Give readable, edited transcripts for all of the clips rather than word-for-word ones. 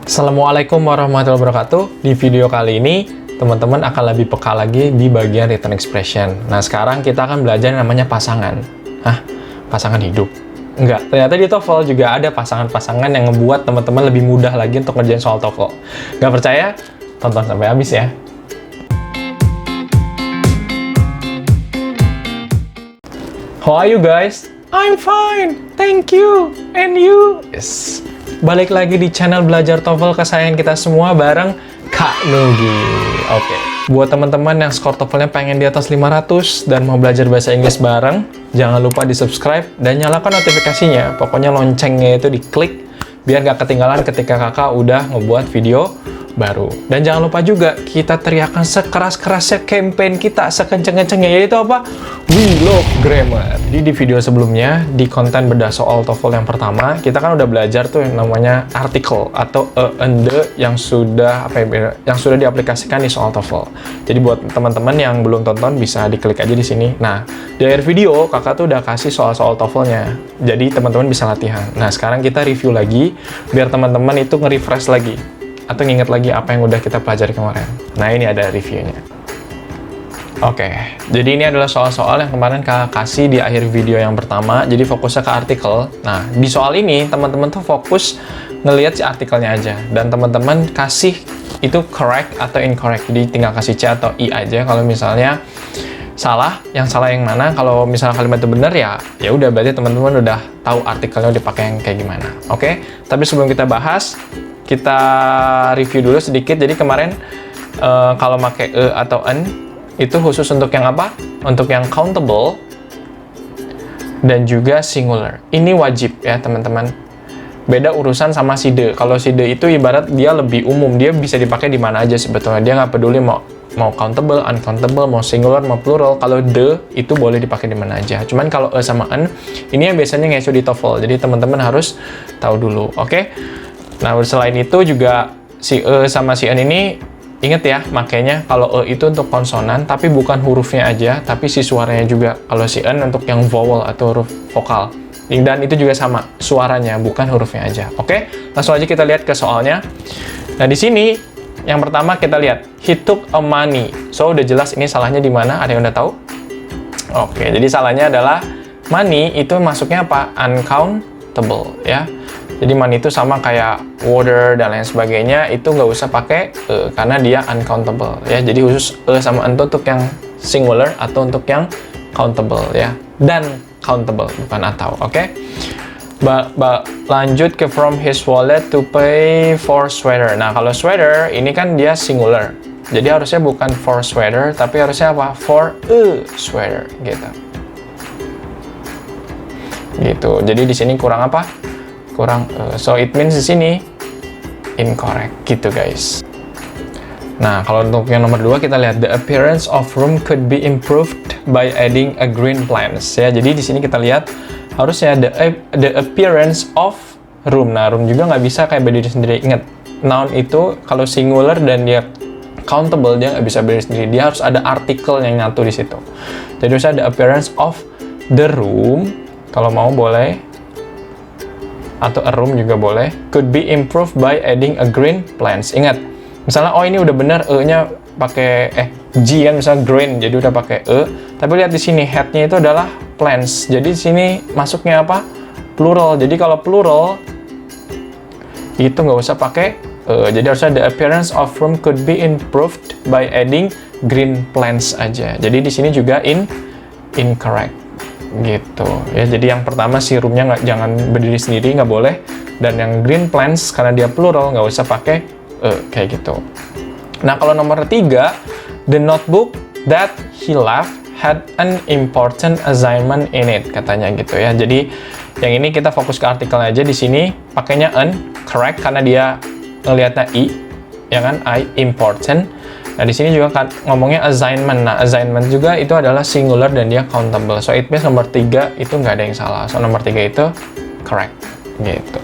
Assalamualaikum warahmatullahi wabarakatuh. Di video kali ini, teman-teman akan lebih peka lagi di bagian written expression. Nah, sekarang kita akan belajar yang namanya pasangan. Hah? Pasangan hidup? Enggak, ternyata di TOEFL juga ada pasangan-pasangan yang ngebuat teman-teman lebih mudah lagi untuk ngerjain soal TOEFL. Nggak percaya? Tonton sampai habis ya. How are you guys? I'm fine, thank you. And you? Yes. Balik lagi di channel Belajar TOEFL kesayangan kita semua bareng Kak Nugi. Oke. Buat teman-teman yang skor TOEFL-nya pengen di atas 500 dan mau belajar bahasa Inggris bareng, jangan lupa di-subscribe dan nyalakan notifikasinya. Pokoknya loncengnya itu diklik biar gak ketinggalan ketika kakak udah ngebuat video baru. Dan jangan lupa juga kita teriakan sekeras-kerasnya campaign kita, sekenceng-kencengnya, yaitu apa? We love grammar. Di video sebelumnya, di konten bedah soal TOEFL yang pertama, kita kan udah belajar tuh yang namanya artikel atau and the yang sudah diaplikasikan di soal TOEFL. Jadi buat teman-teman yang belum tonton bisa diklik aja di sini. Nah, di akhir video kakak tuh udah kasih soal-soal TOEFL-nya. Jadi teman-teman bisa latihan. Nah, sekarang kita review lagi biar teman-teman itu nge-refresh lagi atau nginget lagi apa yang udah kita pelajari kemarin. Nah, ini ada reviewnya. Oke, jadi ini adalah soal-soal yang kemarin kakak kasih di akhir video yang pertama, jadi fokusnya ke artikel. Nah, di soal ini, teman-teman tuh fokus ngelihat si artikelnya aja, dan teman-teman kasih itu correct atau incorrect, jadi tinggal kasih C atau I aja kalau misalnya salah yang mana. Kalau misalnya kalimat itu benar ya udah, berarti teman-teman udah tahu artikelnya dipakai yang kayak gimana. Oke, tapi sebelum kita bahas, kita review dulu sedikit. Jadi kemarin kalau pakai e atau an itu khusus untuk yang apa? Untuk yang countable dan juga singular. Ini wajib ya teman-teman. Beda urusan sama si the. Kalau si the itu ibarat dia lebih umum, dia bisa dipakai di mana aja sebetulnya. Dia nggak peduli mau countable, uncountable, mau singular, mau plural. Kalau the itu boleh dipakai di mana aja. Cuman kalau e sama an, ini yang biasanya ngesu di TOEFL. Jadi teman-teman harus tahu dulu, oke? Nah, selain itu juga si e sama si an ini, ingat ya, makanya kalau e itu untuk konsonan, tapi bukan hurufnya aja, tapi si suaranya juga. Kalau si an untuk yang vowel atau huruf vokal. Dan itu juga sama, suaranya, bukan hurufnya aja. Oke, langsung aja kita lihat ke soalnya. Nah, di sini, yang pertama kita lihat, he took a money. So, udah jelas ini salahnya di mana? Ada yang udah tahu? Oke, jadi salahnya adalah money itu masuknya apa? Uncountable, ya. Jadi money itu sama kayak water dan lain sebagainya, itu nggak usah pakai e, karena dia uncountable, ya. Jadi khusus e sama an untuk yang singular atau untuk yang countable, ya. Dan countable, bukan atau, oke? Lanjut ke from his wallet to pay for sweater. Nah, kalau sweater ini kan dia singular. Jadi harusnya bukan for sweater, tapi harusnya apa? For a sweater, gitu. Gitu. Jadi di sini kurang apa? Kurang so it means di sini incorrect gitu guys. Nah, kalau untuk yang nomor 2 kita lihat the appearance of room could be improved by adding a green plants, ya. Jadi di sini kita lihat harusnya the appearance of room. Nah, room juga nggak bisa kayak berdiri sendiri. Ingat, noun itu kalau singular dan dia countable dia nggak bisa berdiri sendiri. Dia harus ada artikel yang nyatu di situ. Jadi harusnya the appearance of the room, kalau mau boleh, atau a room juga boleh, could be improved by adding a green plants. Ingat, misalnya oh ini udah bener e-nya pakai G kan, misalnya green, jadi udah pakai e, tapi lihat di sini head-nya itu adalah plants. Jadi di sini masuknya apa? Plural. Jadi kalau plural itu nggak usah pakai e. Jadi harusnya the appearance of room could be improved by adding green plants aja. Jadi di sini juga incorrect. Gitu ya. Jadi yang pertama si roomnya jangan berdiri sendiri, nggak boleh, dan yang green plants karena dia plural nggak usah pakai kayak gitu. Nah, kalau nomor 3, the notebook that he left had an important assignment in it, katanya gitu ya. Jadi yang ini kita fokus ke artikel aja. Di sini pakainya an, correct karena dia ngelihatnya i, ya kan, important. Nah, di sini juga kan ngomongnya assignment. Nah, assignment juga itu adalah singular dan dia countable. So, it means nomor 3 itu nggak ada yang salah. So, nomor 3 itu correct. Gitu.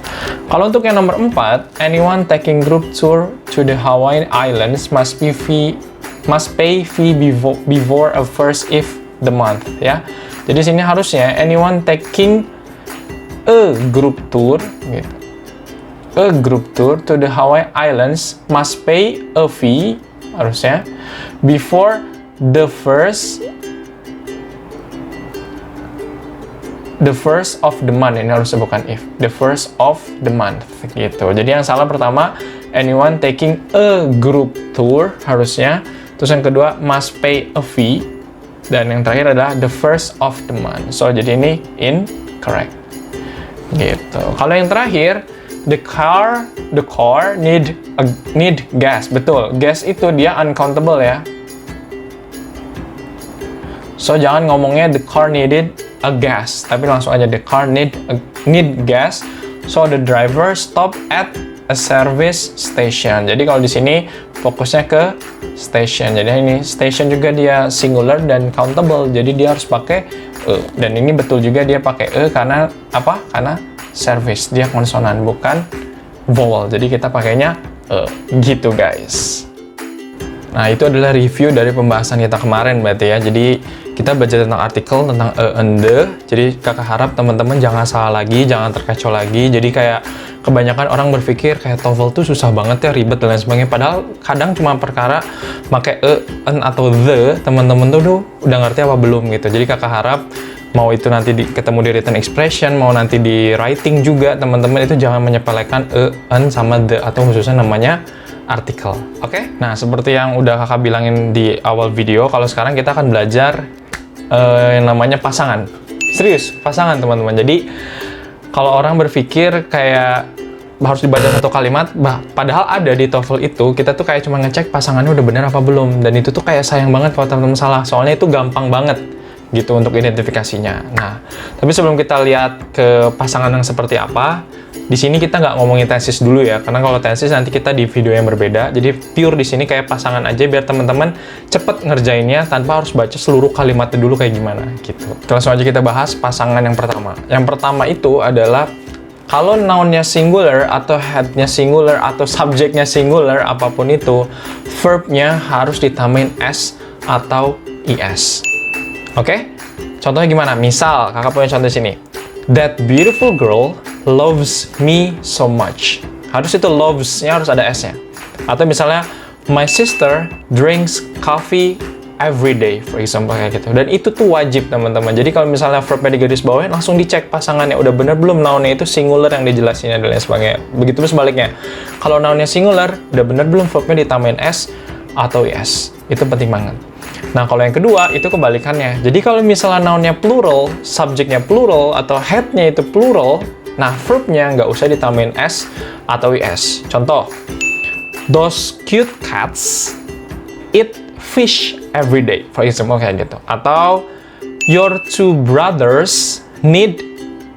Kalau untuk yang nomor 4, anyone taking group tour to the Hawaiian Islands must pay fee before a first if the month, ya. Jadi, sini harusnya anyone taking a group tour, gitu. a group tour to the Hawaii Islands must pay a fee, harusnya, before the first of the month. Ini harusnya bukan if, the first of the month gitu. Jadi yang salah pertama, anyone taking a group tour harusnya. Terus yang kedua, must pay a fee. Dan yang terakhir adalah the first of the month. So jadi ini incorrect gitu. Kalau yang terakhir, the car need gas. Betul, gas itu dia uncountable ya. So jangan ngomongnya the car needed a gas, tapi langsung aja the car need gas. So the driver stop at a service station. Jadi kalau di sini fokusnya ke station. Jadi ini station juga dia singular dan countable. Jadi dia harus pakai dan ini betul juga dia pakai karena apa? Karena service. Dia konsonan bukan vowel. Jadi kita pakainya gitu guys. Nah, itu adalah review dari pembahasan kita kemarin berarti ya. Jadi kita belajar tentang artikel, tentang and the. Jadi kakak harap teman-teman jangan salah lagi, jangan terkecoh lagi. Jadi kayak kebanyakan orang berpikir kayak TOEFL tuh susah banget ya, ribet dan lain sebagainya. Padahal kadang cuma perkara pakai an atau the, teman-teman tuh udah ngerti apa belum gitu. Jadi kakak harap mau itu nanti ketemu di written expression, mau nanti di writing juga, teman-teman itu jangan menyepelekan an sama the atau khususnya namanya artikel. Oke? Nah, seperti yang udah kakak bilangin di awal video, kalau sekarang kita akan belajar yang namanya pasangan. Serius, pasangan teman-teman. Jadi, kalau orang berpikir kayak harus dibaca satu kalimat, padahal ada di TOEFL itu, kita tuh kayak cuma ngecek pasangannya udah bener apa belum. Dan itu tuh kayak sayang banget kalau teman-teman salah, soalnya itu gampang banget gitu untuk identifikasinya. Nah, tapi sebelum kita lihat ke pasangan yang seperti apa, di sini kita nggak ngomongin tesis dulu ya, karena kalau tesis nanti kita di video yang berbeda. Jadi pure di sini kayak pasangan aja biar teman-teman cepet ngerjainnya tanpa harus baca seluruh kalimatnya dulu kayak gimana gitu. Langsung aja kita bahas pasangan yang pertama. Yang pertama itu adalah kalau noun-nya singular atau head-nya singular atau subject-nya singular apapun itu, verb-nya harus ditambahin s atau is. Oke? Contohnya gimana? Misal kakak punya contoh sini. That beautiful girl loves me so much. Harus itu loves-nya harus ada S-nya. Atau misalnya, my sister drinks coffee every day, for example, kayak gitu. Dan itu tuh wajib, teman-teman. Jadi kalau misalnya verb-nya digaris bawahin, langsung dicek pasangannya. Udah bener belum noun-nya itu singular yang dijelasin dan lain sebagainya. Begitu pun sebaliknya. Kalau noun-nya singular, udah bener belum verb-nya ditambahin S atau is. Itu penting banget. Nah, kalau yang kedua, itu kebalikannya. Jadi kalau misalnya noun-nya plural, subjeknya plural, atau head-nya itu plural, nah, verb-nya nggak usah ditambahin s atau is. Contoh, those cute cats eat fish every day, for example, kayak gitu. Atau, your two brothers need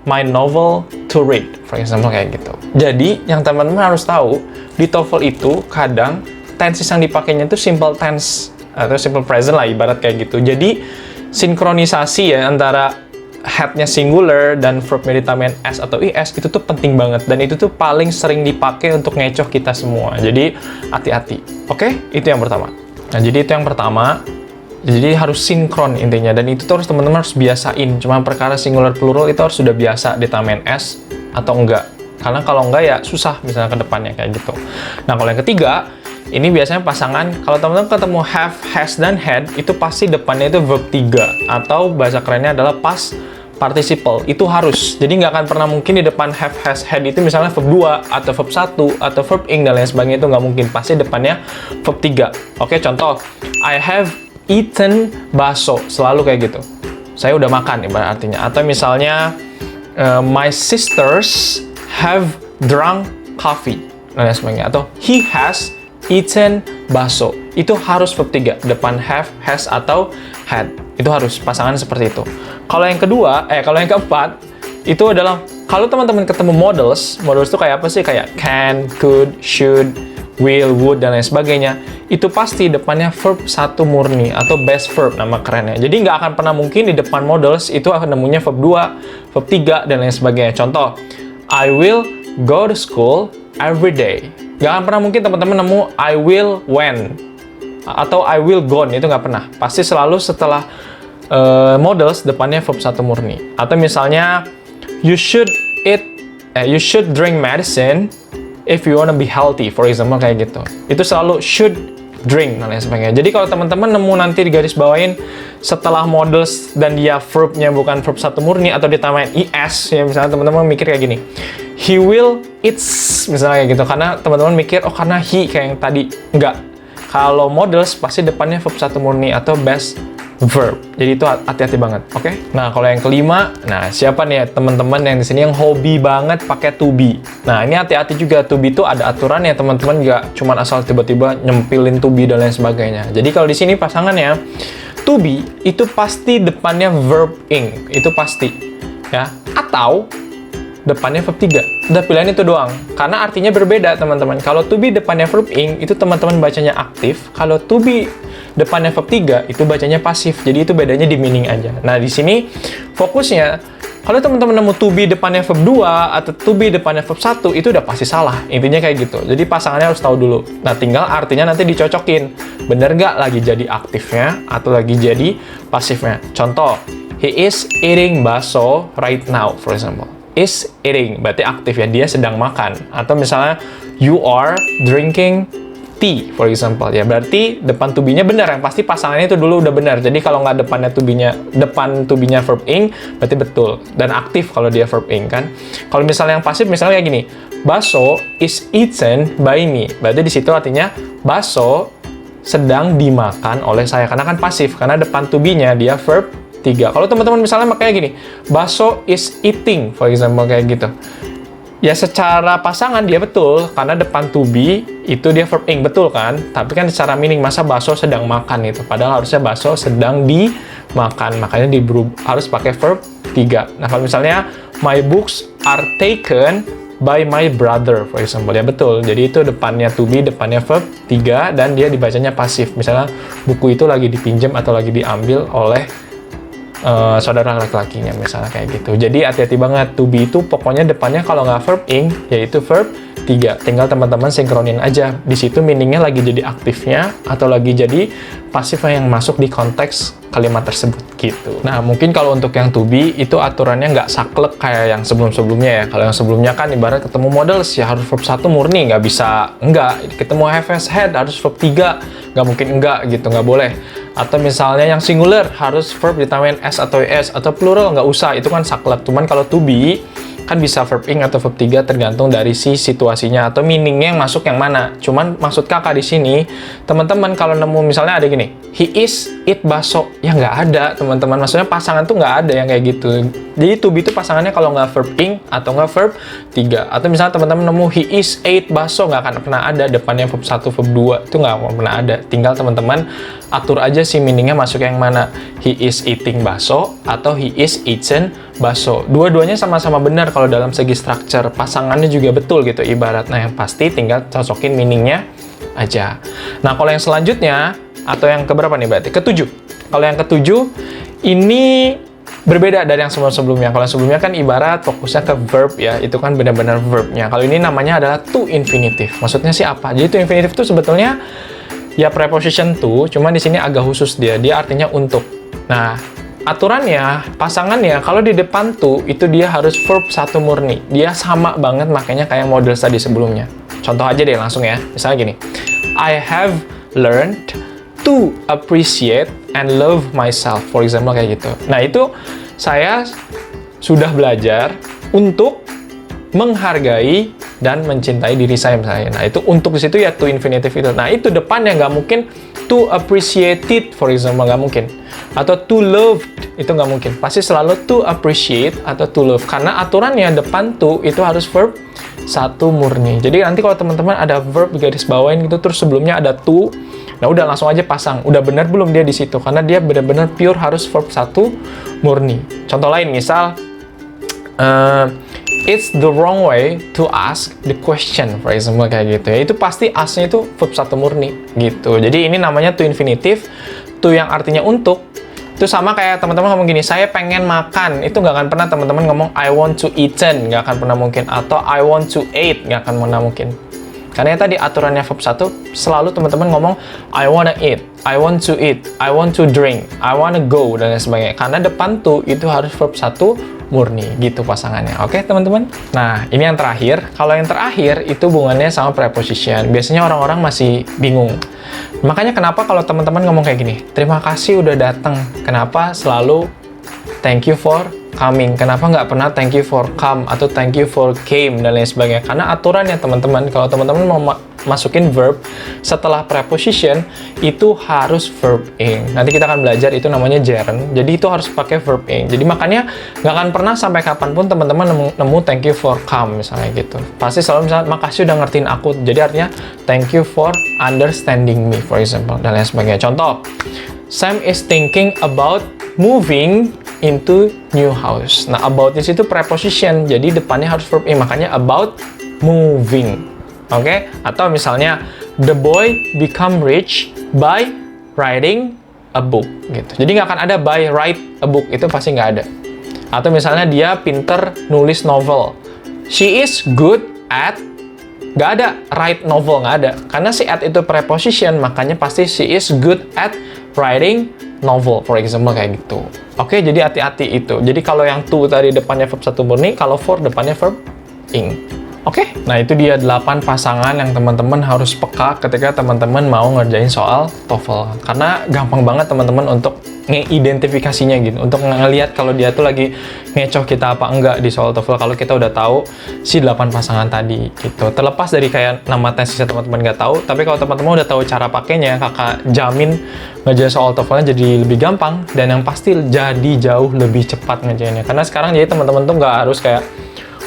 my novel to read, for example, kayak gitu. Jadi, yang teman-teman harus tahu, di TOEFL itu kadang tenses yang dipakainya itu simple tense atau simple present lah, ibarat kayak gitu. Jadi sinkronisasi ya antara head-nya singular dan verb-nya ditambahin s atau is itu tuh penting banget, dan itu tuh paling sering dipakai untuk ngecoh kita semua. Jadi hati-hati. Oke? Itu yang pertama. Nah, jadi itu yang pertama. Jadi harus sinkron intinya, dan itu terus teman-teman harus biasain. Cuma perkara singular plural itu harus sudah biasa ditambahin s atau enggak. Karena kalau enggak ya susah misalnya ke depannya kayak gitu. Nah, kalau yang ketiga, ini biasanya pasangan, kalau teman-teman ketemu have, has, dan had, itu pasti depannya itu verb 3. Atau bahasa kerennya adalah past participle. Itu harus. Jadi nggak akan pernah mungkin di depan have, has, had itu misalnya verb 2, atau verb 1, atau verb ing, dan lain sebagainya. Itu nggak mungkin. Pasti depannya verb 3. Oke, contoh. I have eaten bakso. Selalu kayak gitu. Saya udah makan, ibarat artinya. Atau misalnya, my sisters have drunk coffee. Dan lain sebagainya. Atau he has eaten bakso. Itu harus verb 3. Depan have, has, atau had. Itu harus pasangan seperti itu. Kalau yang kedua, kalau yang keempat, itu adalah kalau teman-teman ketemu models itu kayak apa sih? Kayak can, could, should, will, would, dan lain sebagainya. Itu pasti depannya verb 1 murni atau best verb nama kerennya. Jadi nggak akan pernah mungkin di depan models itu akan nemunya verb 2, verb 3, dan lain sebagainya. Contoh, I will go to school every day. Gak akan pernah mungkin teman-teman nemu I will when atau I will gone, itu nggak pernah. Pasti selalu setelah models depannya verb 1 murni. Atau misalnya you should drink medicine if you wanna be healthy, for example kayak gitu. Itu selalu should drink dan lain sebagainya. Jadi kalau teman-teman nemu nanti di garis bawain setelah models dan dia verbnya bukan verb satu murni atau ditambahin is, ya misalnya teman-teman mikir kayak gini, he will eats, misalnya kayak gitu, karena teman-teman mikir oh karena he kayak yang tadi. Enggak. Kalau models pasti depannya verb satu murni atau best verb. Jadi itu hati-hati banget, oke? Nah, kalau yang kelima, nah siapa nih ya teman-teman yang di sini yang hobi banget pakai to be. Nah, ini hati-hati juga, to be itu ada aturan ya teman-teman, nggak cuma asal tiba-tiba nyempilin to be dan lain sebagainya. Jadi kalau di sini pasangannya to be itu pasti depannya verb ing, itu pasti ya. Atau depannya verb 3. Udah pilihan itu doang. Karena artinya berbeda, teman-teman. Kalau to be depannya verb ing, itu teman-teman bacanya aktif. Kalau to be depannya verb 3, itu bacanya pasif. Jadi itu bedanya di meaning aja. Nah, di sini fokusnya, kalau teman-teman nemu to be depannya verb 2, atau to be depannya verb 1, itu udah pasti salah. Intinya kayak gitu. Jadi pasangannya harus tahu dulu. Nah, tinggal artinya nanti dicocokin. Bener nggak lagi jadi aktifnya, atau lagi jadi pasifnya. Contoh, he is eating bakso right now, for example. Is eating, berarti aktif ya, dia sedang makan. Atau misalnya, you are drinking tea, for example, ya berarti depan to be-nya benar, yang pasti pasangannya itu dulu udah benar. Jadi kalau nggak depan to be-nya verb ing, berarti betul. Dan aktif kalau dia verb ing, kan. Kalau misalnya yang pasif, misalnya kayak gini, bakso is eaten by me, berarti di situ artinya bakso sedang dimakan oleh saya, karena kan pasif, karena depan to be-nya dia verb 3. Kalau teman-teman misalnya makanya gini, bakso is eating, for example, kayak gitu. Ya secara pasangan dia betul, karena depan to be itu dia verb ing, betul kan? Tapi kan secara meaning, masa bakso sedang makan itu? Padahal harusnya bakso sedang dimakan, makanya harus pakai verb 3. Nah kalau misalnya, my books are taken by my brother, for example, ya betul. Jadi itu depannya to be, depannya verb 3, dan dia dibacanya pasif. Misalnya, buku itu lagi dipinjam atau lagi diambil oleh saudara laki-lakinya, misalnya kayak gitu. Jadi hati-hati banget, to be itu pokoknya depannya kalau nggak verb ing, yaitu verb 3. Tinggal teman-teman sinkronin aja. Di situ meaningnya lagi jadi aktifnya atau lagi jadi pasifnya yang masuk di konteks kalimat tersebut gitu. Nah, mungkin kalau untuk yang to be itu aturannya nggak saklek kayak yang sebelum-sebelumnya ya. Kalau yang sebelumnya kan ibarat ketemu models ya harus verb 1 murni, nggak bisa enggak. Ketemu have has had harus verb 3, nggak mungkin enggak gitu, nggak boleh. Atau misalnya yang singular harus verb ditambahin s atau es, atau plural nggak usah, itu kan saklek. Cuman kalau to be kan bisa verb ing atau verb 3 tergantung dari si situasinya atau meaningnya yang masuk yang mana. Cuman maksud kakak di sini, teman-teman kalau nemu misalnya ada gini, he is eat bakso, ya nggak ada teman-teman. Maksudnya pasangan tuh nggak ada yang kayak gitu. Jadi to be itu pasangannya kalau nggak verb ing atau nggak verb 3. Atau misalnya teman-teman nemu he is ate bakso, nggak akan pernah ada depannya verb 1, verb 2, itu nggak akan pernah ada. Tinggal teman-teman atur aja si meaningnya masuk yang mana. He is eating bakso atau he is eaten bakso. Dua-duanya sama-sama benar kalau dalam segi structure. Pasangannya juga betul gitu ibarat. Nah, yang pasti tinggal cocokin meaningnya aja. Nah, kalau yang selanjutnya atau yang keberapa nih berarti? Ketujuh. Kalau yang ketujuh ini berbeda dari yang sebelum-sebelumnya. Kalau yang sebelumnya kan ibarat fokusnya ke verb ya, itu kan benar-benar verbnya. Kalau ini namanya adalah to infinitive. Maksudnya sih apa? Jadi to infinitive itu sebetulnya ya preposition to, cuma di sini agak khusus dia artinya untuk. Nah, aturannya, pasangannya, kalau di depan to, itu dia harus verb 1 murni. Dia sama banget makanya kayak model tadi sebelumnya. Contoh aja deh langsung ya. Misalnya gini, I have learned to appreciate and love myself, for example kayak gitu. Nah, itu saya sudah belajar untuk menghargai dan mencintai diri saya misalnya. Nah, itu untuk di situ ya to infinitive itu. Nah, itu depannya nggak mungkin to appreciate it, for example, nggak mungkin. Atau to love, itu nggak mungkin. Pasti selalu to appreciate atau to love. Karena aturannya depan to itu harus verb 1 murni. Jadi nanti kalau teman-teman ada verb di garis bawain gitu, terus sebelumnya ada to, nah udah langsung aja pasang. Udah benar belum dia di situ? Karena dia benar-benar pure harus verb 1 murni. Contoh lain, misal, it's the wrong way to ask the question, for example, kayak gitu ya. Itu pasti ask-nya itu verb 1 murni, gitu. Jadi ini namanya to infinitive, to yang artinya untuk. Itu sama kayak teman-teman ngomong gini, saya pengen makan. Itu nggak akan pernah teman-teman ngomong I want to eaten, nggak akan pernah mungkin. Atau I want to eat, nggak akan pernah mungkin. Karena tadi aturannya verb 1 selalu teman-teman ngomong I wanna eat, I want to eat, I want to drink, I wanna go, dan lain sebagainya. Karena depan to itu harus verb 1 murni gitu pasangannya. Oke, teman-teman? Nah, ini yang terakhir. Kalau yang terakhir itu hubungannya sama preposition. Biasanya orang-orang masih bingung. Makanya kenapa kalau teman-teman ngomong kayak gini, terima kasih udah datang. Kenapa selalu thank you for coming? Kenapa nggak pernah thank you for come atau thank you for came dan lain sebagainya? Karena aturannya teman-teman, kalau teman-teman mau masukin verb setelah preposition itu harus verb ing. Nanti kita akan belajar itu namanya gerund. Jadi itu harus pakai verb ing. Jadi makanya nggak akan pernah sampai kapanpun teman-teman nemu thank you for come misalnya gitu. Pasti selalu misalnya makasih udah ngertiin aku. Jadi artinya thank you for understanding me, for example, dan lain sebagainya. Contoh, Sam is thinking about moving into new house. Nah, about di situ preposition, jadi depannya harus verb ing, makanya about moving. Oke? Atau misalnya the boy become rich by writing a book gitu. Jadi nggak akan ada by write a book, itu pasti nggak ada. Atau misalnya dia pinter nulis novel. She is good at, nggak ada write novel, nggak ada. Karena si at itu preposition, makanya pasti she is good at writing novel, for example, kayak gitu. Oke, jadi hati-hati itu. Jadi kalau yang to tadi depannya verb 1 murni, kalau for depannya verb ing. Oke, nah itu dia 8 pasangan yang teman-teman harus peka ketika teman-teman mau ngerjain soal TOEFL. Karena gampang banget teman-teman untuk ngeidentifikasinya gitu, untuk ngelihat kalau dia tuh lagi ngecoh kita apa enggak di soal TOEFL kalau kita udah tahu si 8 pasangan tadi gitu. Terlepas dari kayak nama tesisnya teman-teman nggak tahu, tapi kalau teman-teman udah tahu cara pakainya, kakak jamin ngerjain soal TOEFL-nya jadi lebih gampang dan yang pasti jadi jauh lebih cepat ngerjainnya. Karena sekarang jadi teman-teman tuh nggak harus kayak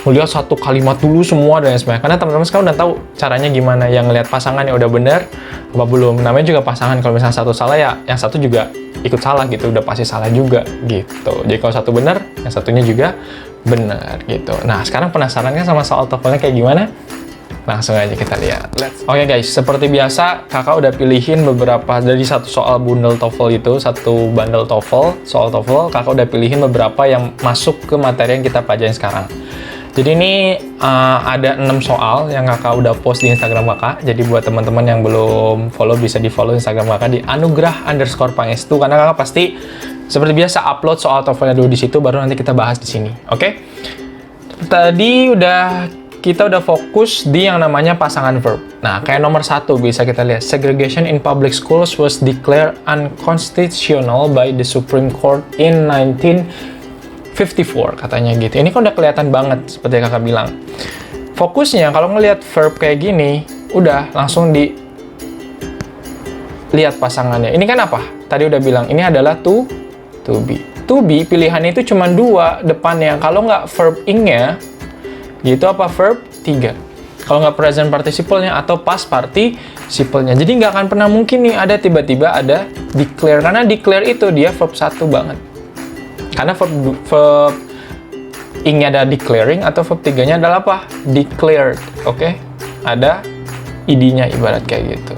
melihat satu kalimat dulu semua dan sebagainya. Karena teman-teman sekarang udah tahu caranya gimana, yang ngelihat pasangannya udah bener apa belum. Namanya juga pasangan, kalau misalnya satu salah ya yang satu juga ikut salah gitu, udah pasti salah juga gitu. Jadi kalau satu bener, yang satunya juga bener gitu. Nah, sekarang penasaran kan sama soal TOEFL-nya kayak gimana? Langsung aja kita lihat. Oke guys, seperti biasa kakak udah pilihin beberapa dari satu soal bundle TOEFL itu, satu bundle TOEFL, soal TOEFL, kakak udah pilihin beberapa yang masuk ke materi yang kita pelajarin sekarang. Jadi ini ada 6 soal yang kakak udah post di Instagram kakak. Jadi buat teman-teman yang belum follow, bisa di follow Instagram kakak di anugrah_pangestu, karena kakak pasti seperti biasa upload soal TOEFL-nya dulu di situ, baru nanti kita bahas di sini. Oke? Tadi kita udah fokus di yang namanya pasangan verb. Nah, kayak nomor 1 bisa kita lihat, segregation in public schools was declared unconstitutional by the Supreme Court in 1954 katanya gitu. Ini kan udah kelihatan banget seperti yang kakak bilang. Fokusnya kalau ngelihat verb kayak gini, udah langsung lihat pasangannya. Ini kan apa? Tadi udah bilang ini adalah to be. To be pilihannya itu cuma 2 depannya. Kalau nggak verb ing-nya, gitu apa verb 3. Kalau nggak present participle-nya atau past participle-nya. Jadi nggak akan pernah mungkin nih ada tiba-tiba ada declare. Karena declare itu dia verb 1 banget. Karena verb ing-nya ada declaring atau verb 3-nya adalah apa? Declared. Oke? Ada id-nya ibarat kayak gitu.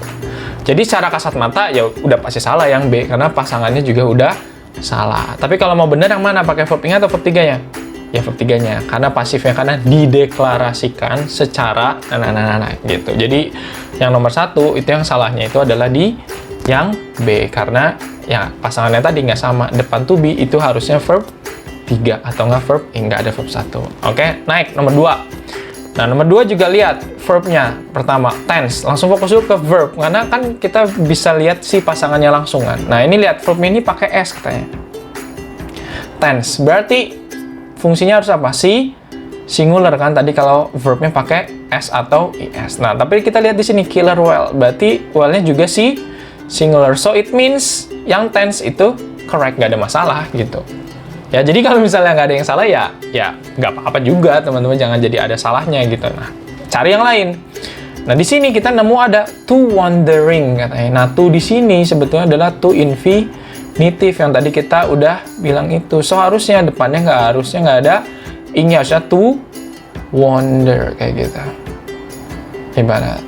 Jadi secara kasat mata ya udah pasti salah yang B karena pasangannya juga udah salah. Tapi kalau mau bener yang mana? Pakai verb ing atau verb 3-nya? Ya verb 3-nya. Karena pasifnya karena dideklarasikan secara gitu. Jadi yang nomor 1 itu yang salahnya itu adalah di yang B karena ya pasangannya tadi nggak sama, depan to be itu harusnya verb 3 atau nggak verb nggak ada verb 1. Oke, naik nomor 2. Nah, nomor 2 juga lihat verbnya. Pertama, tense. Langsung fokus dulu ke verb karena kan kita bisa lihat si pasangannya langsung kan. Nah, ini lihat verb ini pakai s katanya. Tense. Berarti fungsinya harus apa? Si singular kan tadi kalau verbnya pakai s atau is. Nah, tapi kita lihat di sini killer whale. Berarti whale-nya juga si singular. So it means yang tense itu correct, nggak ada masalah gitu. Ya, jadi kalau misalnya nggak ada yang salah ya nggak apa-apa juga teman-teman, jangan jadi ada salahnya gitu. Nah, cari yang lain. Nah, di sini kita nemu ada to wondering katanya. Nah, to di sini sebetulnya adalah to infinitive yang tadi kita udah bilang itu. So harusnya depannya nggak ada ing-nya, harusnya to wonder kayak gitu. Ibarat.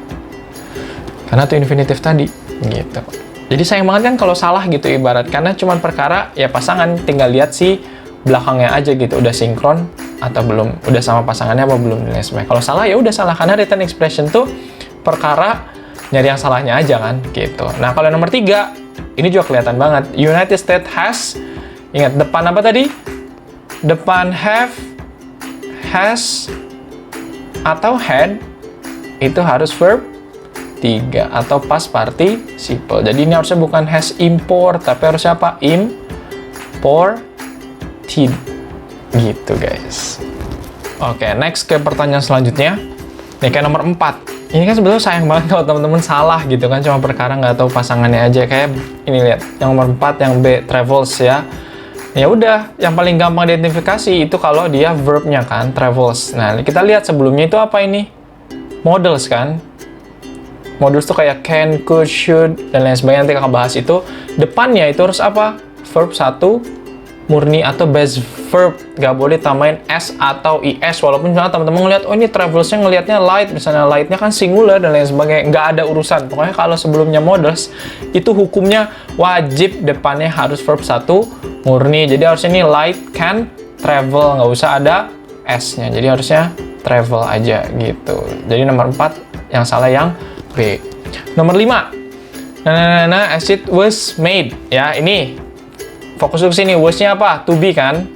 Karena to infinitive tadi gitu. Jadi sayang banget kan kalau salah gitu ibarat, karena cuman perkara ya pasangan tinggal lihat si belakangnya aja gitu, udah sinkron atau belum, udah sama pasangannya apa belum dan lain sebagainya. Kalau salah ya udah salah karena written expression tuh perkara, nyari yang salahnya aja kan, gitu. Nah, kalau nomor 3, ini juga kelihatan banget. United States has, ingat depan apa tadi? Depan have, has, atau had, itu harus verb 3 atau past participle. Jadi ini harusnya bukan has import, tapi harusnya apa? Imported. Gitu guys. Oke, next ke pertanyaan selanjutnya. Ini kayak nomor 4. Ini kan sebetulnya sayang banget kalau teman-teman salah gitu kan, cuma perkara nggak tahu pasangannya aja. Kayak ini lihat, yang nomor 4 yang B, travels ya. Ya udah, yang paling gampang diidentifikasi itu kalau dia verbnya kan, travels. Nah, kita lihat sebelumnya itu apa ini? Models kan. Models tuh kayak can, could, should, dan lain sebagainya. Nanti kakak bahas itu. Depannya itu harus apa? Verb 1 murni atau base verb, nggak boleh tambahin s atau is, walaupun misalnya teman-teman ngeliat, oh ini travelsnya ngelihatnya light, misalnya lightnya kan singular dan lain sebagainya, nggak ada urusan. Pokoknya kalau sebelumnya models, itu hukumnya wajib depannya harus verb 1 murni. Jadi harusnya ini light can travel, nggak usah ada s-nya, jadi harusnya travel aja gitu. Jadi nomor 4 yang salah yang B. Nomor 5, as it was made, ya ini fokus ke sini, was-nya apa? To be kan?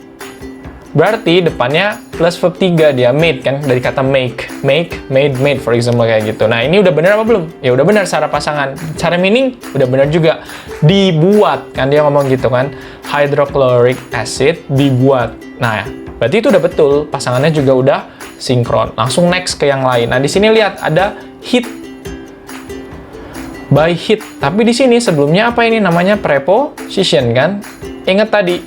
Berarti depannya plus verb 3, dia made kan? Dari kata make, made, for example kayak gitu. Nah, ini udah benar apa belum? Ya udah benar secara pasangan. Cara meaning udah benar juga. Dibuat, kan dia ngomong gitu kan? Hydrochloric acid dibuat. Nah, berarti itu udah betul. Pasangannya juga udah sinkron. Langsung next ke yang lain. Nah, di sini lihat ada heat. By heat. Tapi di sini sebelumnya apa ini? Namanya preposition kan? Ingat tadi,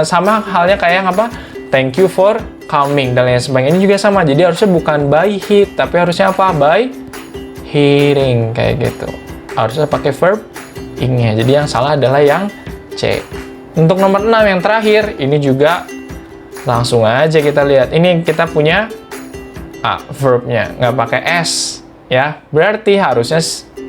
sama halnya kayak yang apa? Thank you for coming, dan lain sebagainya. Ini juga sama, jadi harusnya bukan by heat, tapi harusnya apa? By hearing, kayak gitu. Harusnya pakai verb ing-nya. Jadi yang salah adalah yang C. Untuk nomor 6 yang terakhir, ini juga langsung aja kita lihat. Ini kita punya verbnya, nggak pakai S. Ya, berarti harusnya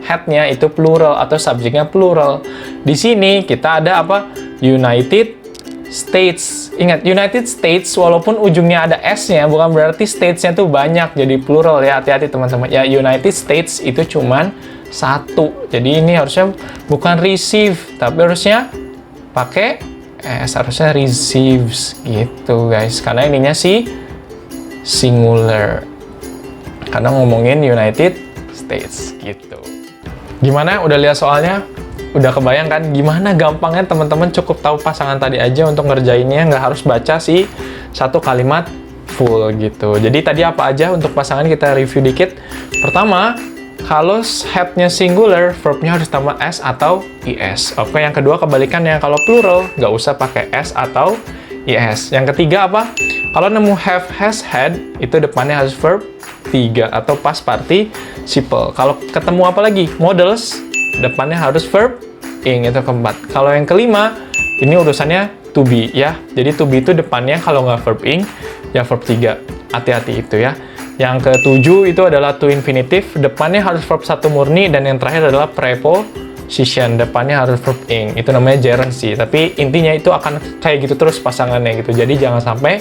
head-nya itu plural atau subjeknya plural. Di sini kita ada apa? United States. Ingat, United States walaupun ujungnya ada S-nya, bukan berarti States-nya tuh banyak, jadi plural ya. Hati-hati teman-teman. Ya, United States itu cuman 1. Jadi ini harusnya bukan receive, tapi harusnya pakai S, harusnya receives gitu guys. Karena ininya sih singular. Karena ngomongin United States gitu. Gimana? Udah lihat soalnya? Udah kebayang kan? Gimana gampangnya teman-teman cukup tahu pasangan tadi aja untuk ngerjainnya, nggak harus baca sih satu kalimat full gitu. Jadi tadi apa aja untuk pasangan kita review dikit. Pertama, kalau head-nya singular, verbnya harus tambah S atau IS. Oke, yang kedua kebalikannya, kalau plural, nggak usah pakai S atau IS. Yang ketiga apa? Kalau nemu have, has, had, itu depannya harus verb 3 atau past participle. Kalau ketemu apa lagi? Models, depannya harus verb ing, itu keempat. Kalau yang kelima, ini urusannya to be ya. Jadi to be itu depannya kalau nggak verb ing, ya verb 3. Hati-hati itu ya. Yang ketujuh itu adalah to infinitive, depannya harus verb 1 murni, dan yang terakhir adalah preposition, depannya harus verb ing. Itu namanya gerund sih, tapi intinya itu akan kayak gitu terus pasangannya gitu. Jadi jangan sampai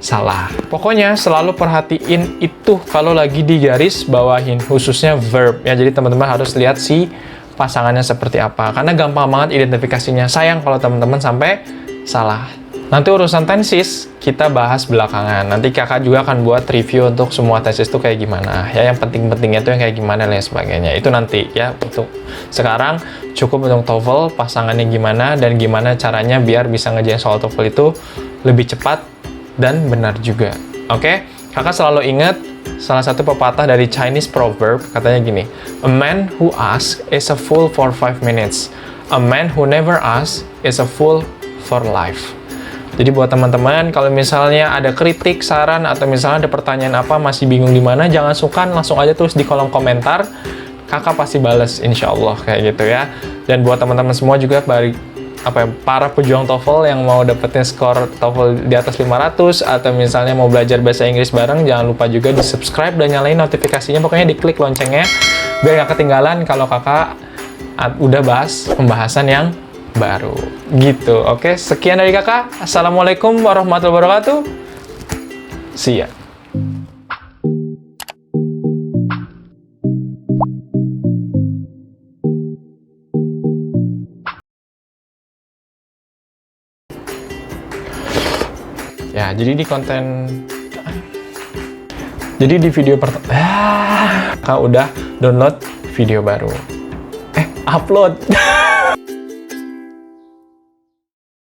salah. Pokoknya selalu perhatiin itu kalau lagi digaris bawahin, khususnya verb ya. Jadi teman-teman harus lihat si pasangannya seperti apa, karena gampang banget identifikasinya. Sayang kalau teman-teman sampai salah. Nanti urusan tenses kita bahas belakangan. Nanti kakak juga akan buat review untuk semua tenses itu kayak gimana ya, yang penting-pentingnya itu yang kayak gimana dan lain sebagainya. Itu nanti ya. Untuk sekarang cukup untuk TOEFL, pasangannya gimana dan gimana caranya biar bisa ngerjain soal TOEFL itu lebih cepat dan benar juga. Oke? Kakak selalu ingat salah satu pepatah dari Chinese proverb, katanya gini, a man who asks is a fool for 5 minutes. A man who never asks is a fool for life. Jadi buat teman-teman, kalau misalnya ada kritik, saran, atau misalnya ada pertanyaan apa, masih bingung di mana, jangan sungkan, langsung aja tulis di kolom komentar. Kakak pasti bales, insya Allah, kayak gitu ya. Dan buat teman-teman semua juga, para pejuang TOEFL yang mau dapetin skor TOEFL di atas 500, atau misalnya mau belajar bahasa Inggris bareng, jangan lupa juga di subscribe dan nyalain notifikasinya, pokoknya diklik loncengnya, biar gak ketinggalan kalau kakak udah bahas pembahasan yang baru gitu. Oke, sekian dari kakak. Assalamualaikum warahmatullahi wabarakatuh. See ya. Ya, jadi di konten... Jadi di video pertama... Kak udah download video baru. Upload!